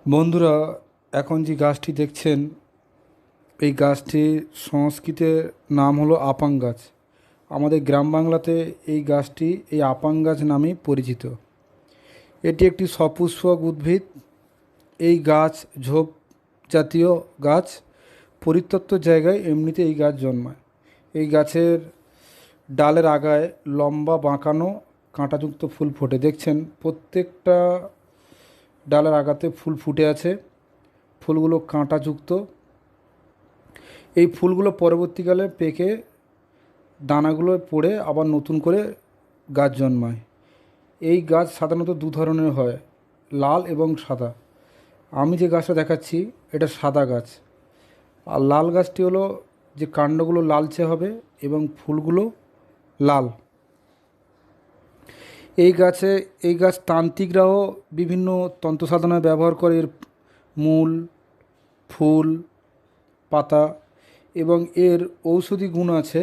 বন্ধুরা, এখন যে গাছটি দেখছেন এই গাছটির সংস্কৃতে নাম হলো আপাং গাছ। আমাদের গ্রাম বাংলাতে এই গাছটি এই আপাং গাছ নামেই পরিচিত। এটি একটি সপুষ্পক উদ্ভিদ। এই গাছ ঝোপ জাতীয় গাছ। পরিত্যক্ত জায়গায় এমনিতে এই গাছ জন্মায়। এই গাছের ডালের আগায় লম্বা বাঁকানো কাঁটাযুক্ত ফুল ফোটে। দেখছেন প্রত্যেকটা ডালের আগাতে ফুল ফুটে আছে। ফুলগুলো কাঁটাযুক্ত। এই ফুলগুলো পরবর্তীকালে পেকে দানাগুলো পড়ে আবার নতুন করে গাছ জন্মায়। এই গাছ সাধারণত দু ধরনের হয়, লাল এবং সাদা। আমি যে গাছটা দেখাচ্ছি এটা সাদা গাছ। আর লাল গাছটি হলো যে কাণ্ডগুলো লালচে হবে এবং ফুলগুলো লাল। এই গাছ তান্ত্রিকরাও বিভিন্ন তন্ত্রসাধনায় ব্যবহার করে। এর মূল, ফুল, পাতা এবং এর ঔষধি গুণ আছে।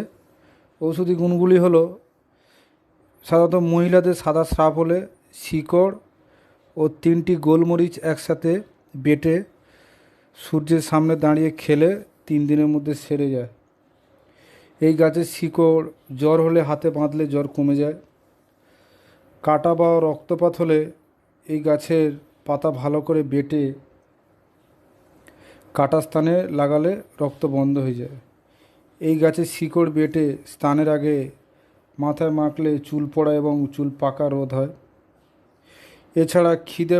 ঔষধি গুণগুলি হলো সাধারণত মহিলাদের সাদা স্রাব হলে শিকড় ও 3টি গোলমরিচ একসাথে বেটে সূর্যের সামনে দাঁড়িয়ে খেলে 3 দিনের মধ্যে সেরে যায়। এই গাছের শিকড় জ্বর হলে হাতে বাঁধলে জ্বর কমে যায়। কাটা বা রক্তপাত হলে এই গাছের পাতা ভালো করে বেটে কাটা স্থানে লাগালে রক্ত বন্ধ হয়ে যায়। এই গাছের শিকড় বেটে স্নানের আগে মাথায় মাখলে চুল পড়া এবং চুল পাকা রোধ হয়। এছাড়া খিদে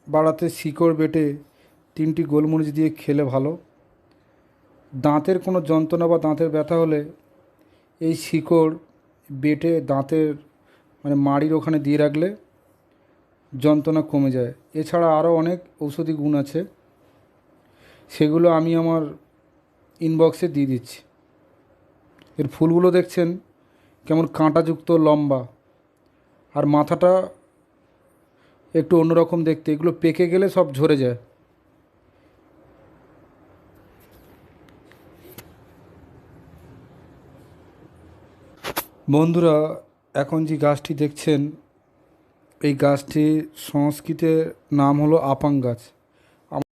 বাড়াতে শিকড় বেটে 3টি গোলমরিচ দিয়ে খেলে ভালো। দাঁতের কোনো যন্ত্রণা বা দাঁতের ব্যথা হলে এই শিকড় বেটে দাঁতের মাড়ির ওখানে দিয়ে রাখলে যন্ত্রণা কমে যায়। এছাড়া আরও অনেক ঔষধি গুণ আছে, সেগুলো আমি আমার ইনবক্সে দিয়ে দিচ্ছি। এর ফুলগুলো দেখছেন কেমন কাঁটাযুক্ত, লম্বা, আর মাথাটা একটু অন্যরকম দেখতে। এগুলো পেকে গেলে সব ঝরে যায়। বন্ধুরা, এখন যে গাছটি দেখছেন এই গাছটির সংস্কৃতে নাম হলো আপাং গাছ।